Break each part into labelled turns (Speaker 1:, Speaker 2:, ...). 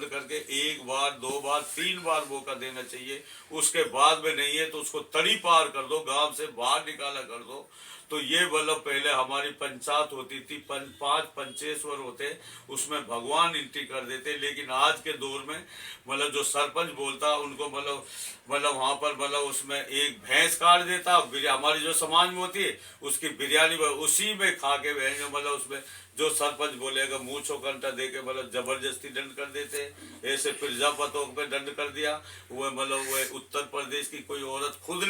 Speaker 1: करके एक बार, दो बार, तीन बार मौका देना चाहिए। उसके बाद में नहीं है तो उसको तड़ी पार कर दो, गांव से बाहर निकाला कर दो। तो ये मतलब पहले हमारी पंचायत होती थी, पांच पंचेश्वर होते, उसमें भगवान एंट्री कर देते। लेकिन आज के दौर में मतलब जो सरपंच बोलता उनको मतलब वहां पर मतलब उसमें एक भैंस काट देता, हमारी जो समाज में होती है उसकी बिरयानी उसी में खा के मतलब उसमें जो सरपंच बोलेगा मुंह चौकंटा दे के मतलब जबरदस्ती दंड कर देते। ऐसे प्रजापतों पे दंड कर दिया। वो मतलब वो उत्तर प्रदेश की कोई औरत खुद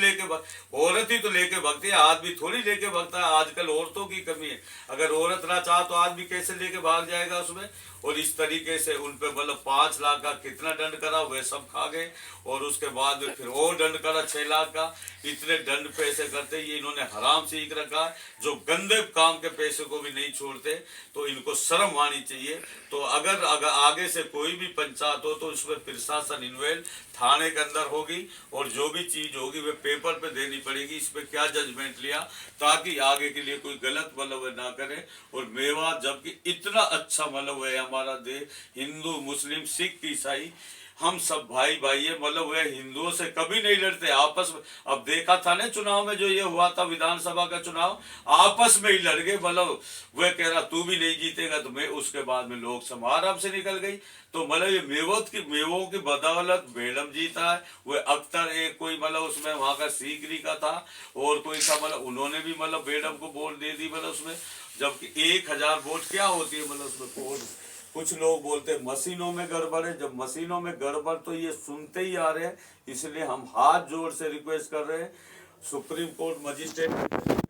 Speaker 1: औरत ही तो लेके भागती है, आदमी थोड़ी लेके भागता है। आजकल औरतों की कमी है, अगर औरत ना चाह तो आदमी कैसे लेके भाग जाएगा उसमें। और इस तरीके से उन पे मतलब 5 लाख का कितना दंड करा वे सब खा गए। और उसके बाद फिर और दंड करा 6 लाख का। इतने दंड पैसे करते ये इन्होंने हराम सीख रखा है, जो गंदे काम के पैसे को भी नहीं छोड़ते। तो इनको शर्म आनी चाहिए। तो अगर आगे से कोई भी पंचायत हो तो इसमें प्रशासन इन्वेल्व थाने के अंदर होगी, और जो भी चीज होगी वे पेपर पे देनी पड़ेगी, इस पे क्या जजमेंट लिया, ताकि आगे के लिए कोई गलत मतलब ना करे। और मेवात जबकि इतना अच्छा मतलब है हमारा देश, हिंदू मुस्लिम सिख ईसाई हम सब भाई भाई है। मतलब वह हिंदुओं से कभी नहीं लड़ते आपस में। अब देखा था ना चुनाव में जो ये हुआ था विधानसभा का चुनाव, आपस में ही लड़ गए। मतलब वह कह रहा तू भी नहीं जीतेगा तो मैं, उसके बाद में लोकसभा आराम से निकल गई। तो मतलब ये मेवों की बदौलत बेडम जीता है। वह अख्तर एक कोई मतलब उसमें वहां का सीकरी का था, और कोई था मतलब उन्होंने भी मतलब बेडम को वोट दे दी मतलब उसमें। जबकि 1,000 वोट क्या होती है मतलब उसमें। कुछ लोग बोलते हैं मशीनों में गड़बड़ है। जब मशीनों में गड़बड़ तो ये सुनते ही आ रहे हैं। इसलिए हम हाथ जोड़ से रिक्वेस्ट कर रहे हैं सुप्रीम कोर्ट मजिस्ट्रेट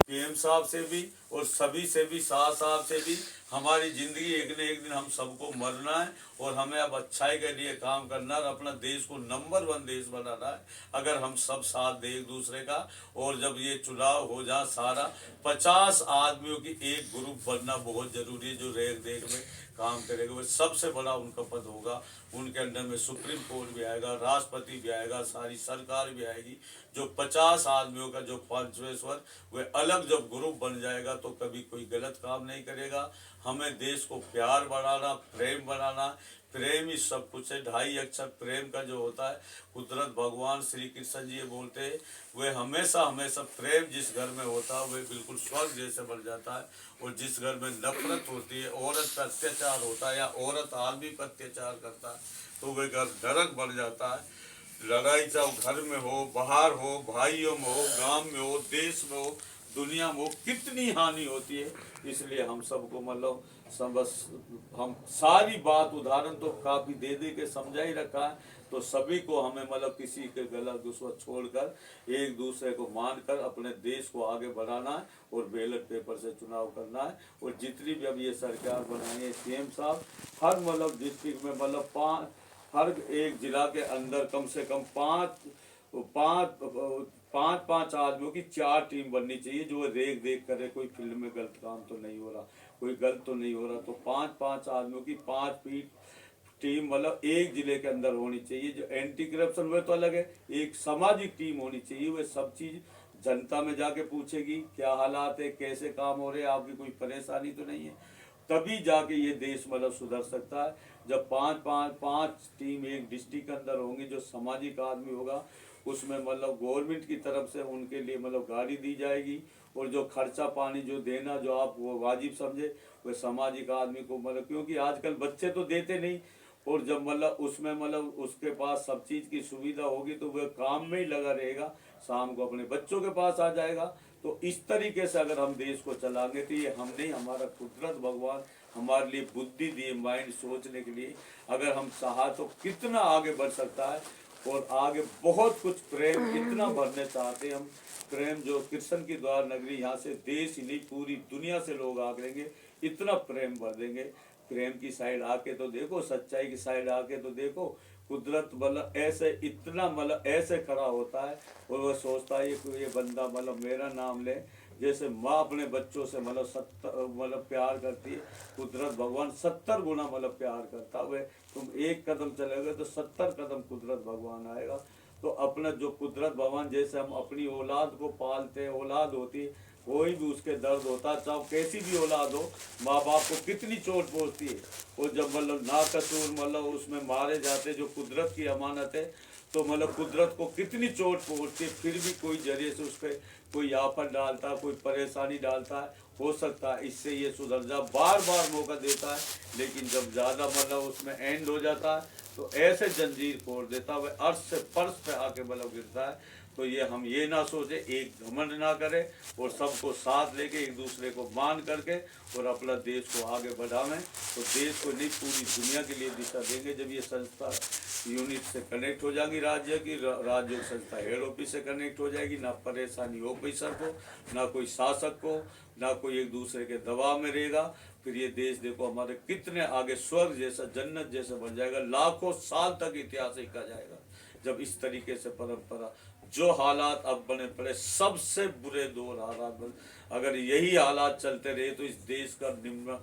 Speaker 1: पीएम साहब से भी, और सभी से भी, शाह साहब से भी, हमारी जिंदगी एक न एक दिन हम सबको मरना है। और हमें अब अच्छाई के लिए काम करना है और अपना देश को नंबर 1 देश बनाना है, अगर हम सब साथ दें एक दूसरे का। और जब ये चुनाव हो जाए सारा 50 आदमियों की एक ग्रुप बनना बहुत जरूरी है, जो रेख देख में काम करेगा। वो सबसे बड़ा उनका पद होगा। उनके अंडर में सुप्रीम कोर्ट भी आएगा, राष्ट्रपति भी आएगा, सारी सरकार भी आएगी। जो 50 आदमियों का जो पंचेश्वर वे अलग जब ग्रुप बन जाएगा तो कभी कोई गलत काम नहीं करेगा। हमें देश को प्यार बढ़ाना, प्रेम बनाना, प्रेम ही सब कुछ है। 2.5 अक्षर प्रेम का जो होता है, कुदरत भगवान श्री कृष्ण जी ये बोलते हैं, वे हमेशा हमेशा प्रेम जिस घर में होता है वे बिल्कुल स्वर्ग जैसे बन जाता है। और जिस घर में नफरत होती है, औरत पर अत्याचार होता है या औरत आदमी पर अत्याचार करता है, तो वे घर नरक बन जाता है। लड़ाई चाहे घर में हो, बाहर हो, भाइयों में हो, गांव में हो, देश में हो, दुनिया में हो, कितनी हानि होती है। इसलिए हम सबको मतलब सब बस हम सारी बात उदाहरण तो काफी दे दे के समझा ही रखा है। तो सभी को हमें मतलब किसी के गलत दुश्मन छोड़कर एक दूसरे को मानकर अपने देश को आगे बढ़ाना है, और बैलेट पेपर से चुनाव करना है। और जितनी भी अब ये सरकार बनाई है सीएम साहब, हर मतलब डिस्ट्रिक्ट में मतलब हर एक जिला के अंदर कम से कम पाँच पाँच पाँच आदमियों की 4 टीम बननी चाहिए, जो रेख देख करे कोई फील्ड में गलत काम तो नहीं हो रहा, कोई गलत तो नहीं हो रहा। तो 5-5 आदमियों की 5 टीम मतलब एक जिले के अंदर होनी चाहिए। जो एंटी करप्शन वह तो अलग है, एक सामाजिक टीम होनी चाहिए। वह सब चीज जनता में जाके पूछेगी क्या हालात है, कैसे काम हो रहे हैं, आपकी कोई परेशानी तो नहीं है। तभी जाके ये देश मतलब सुधर सकता है। जब पांच टीम एक डिस्ट्रिक्ट के अंदर होंगी, जो सामाजिक आदमी होगा उसमें मतलब गवर्नमेंट की तरफ से उनके लिए मतलब गाड़ी दी जाएगी। और जो खर्चा पानी जो देना जो आप वो वाजिब समझे, वह सामाजिक आदमी को मतलब, क्योंकि आजकल बच्चे तो देते नहीं। और जब मतलब उसमें मतलब उसके पास सब चीज की सुविधा होगी तो वह काम में ही लगा रहेगा, शाम को अपने बच्चों के पास आ जाएगा। तो इस तरीके से अगर हम देश को चलाएंगे तो ये हम नहीं, हमारा कुदरत भगवान हमारे लिए बुद्धि दिए, माइंड सोचने के लिए। अगर हम चाहा तो कितना आगे बढ़ सकता है। और आगे बहुत कुछ प्रेम इतना भरने चाहते हैं हम। प्रेम जो कृष्ण की द्वार नगरी, यहाँ से देश ही नहीं पूरी दुनिया से लोग आ करेंगे, इतना प्रेम भर देंगे। प्रेम की साइड आके तो देखो, सच्चाई की साइड आके तो देखो। कुदरत मतलब ऐसे इतना मतलब ऐसे खड़ा होता है, और वह सोचता है ये बंदा मतलब मेरा नाम ले। जैसे माँ अपने बच्चों से मतलब 70 मतलब प्यार करती है, कुदरत भगवान 70 गुना मतलब प्यार करता है। तुम एक कदम चलोगे तो 70 कदम कुदरत भगवान आएगा। तो अपना जो कुदरत भगवान जैसे हम अपनी औलाद को पालते हैं, औलाद होती है कोई भी उसके दर्द होता है, चाहे कैसी भी औलाद हो, माँ बाप को कितनी चोट पहुँचती है। और जब मतलब ना कसूर मतलब उसमें मारे जाते, जो कुदरत की अमानत है, तो मतलब कुदरत को कितनी चोट पहुँचती है, फिर भी कोई जरिए से उस पर कोई आफत डालता है, कोई परेशानी डालता है। हो सकता है इससे ये सुधर जा, बार बार मौका देता है, लेकिन जब ज़्यादा मतलब उसमें एंड हो जाता है तो ऐसे जंजीर फोड़ देता है, वह अर्श से फर्श पे आके मतलब गिरता है। तो ये हम ये ना सोचे, एक घमंड ना करें और सबको साथ लेके एक दूसरे को मान करके और अपना देश को आगे बढ़ावें, तो देश को नहीं पूरी दुनिया के लिए दिशा देंगे। जब ये संस्था यूनिट से कनेक्ट हो जाएगी, राज्य की राज्य संस्था हेड ऑफिस से कनेक्ट हो जाएगी, ना परेशानी ऑफिसर को, ना कोई शासक को, ना कोई एक दूसरे के दबाव में रहेगा। फिर ये देश देखो हमारे कितने आगे स्वर्ग जैसा, जन्नत जैसा बन जाएगा, लाखों साल तक इतिहास लिखा जाएगा जब इस तरीके से परंपरा। जो हालात अब बने पड़े, सबसे बुरे दौर हालात बने, अगर यही हालात चलते रहे तो इस देश का निम्न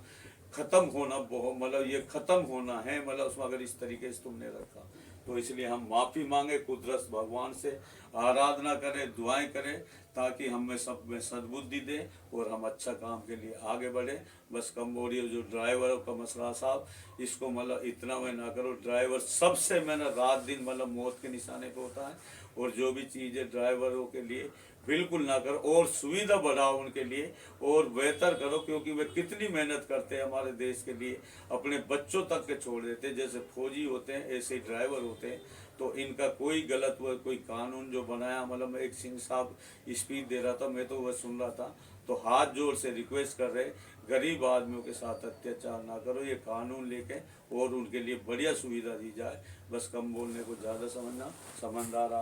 Speaker 1: खत्म होना बहुत मतलब ये खत्म होना है, मतलब उसमें अगर इस तरीके से तुमने रखा। तो इसलिए हम माफ़ी मांगे, कुदरत भगवान से आराधना करें, दुआएं करें, ताकि हमें सब में सद्बुद्धि दे और हम अच्छा काम के लिए आगे बढ़े। बस कमजोरी जो ड्राइवरों का मसला साहब, इसको मतलब इतना मैं ना करो। ड्राइवर सबसे मैंने रात दिन मतलब मौत के निशाने पे होता है, और जो भी चीज़ें ड्राइवरों के लिए बिल्कुल ना करो, और सुविधा बढ़ाओ उनके लिए और बेहतर करो, क्योंकि वे कितनी मेहनत करते हैं हमारे देश के लिए, अपने बच्चों तक के छोड़ देते हैं। जैसे फौजी होते हैं ऐसे ही ड्राइवर होते हैं। तो इनका कोई गलत हुआ, कोई कानून जो बनाया, मतलब मैं एक सिंह साहब स्पीच दे रहा था, मैं तो वह सुन रहा था, तो हाथ जोड़ से रिक्वेस्ट कर रहे, गरीब आदमियों के साथ अत्याचार ना करो, ये कानून लेके और उनके लिए बढ़िया सुविधा दी जाए। बस कम बोलने को ज़्यादा समझना, समझदार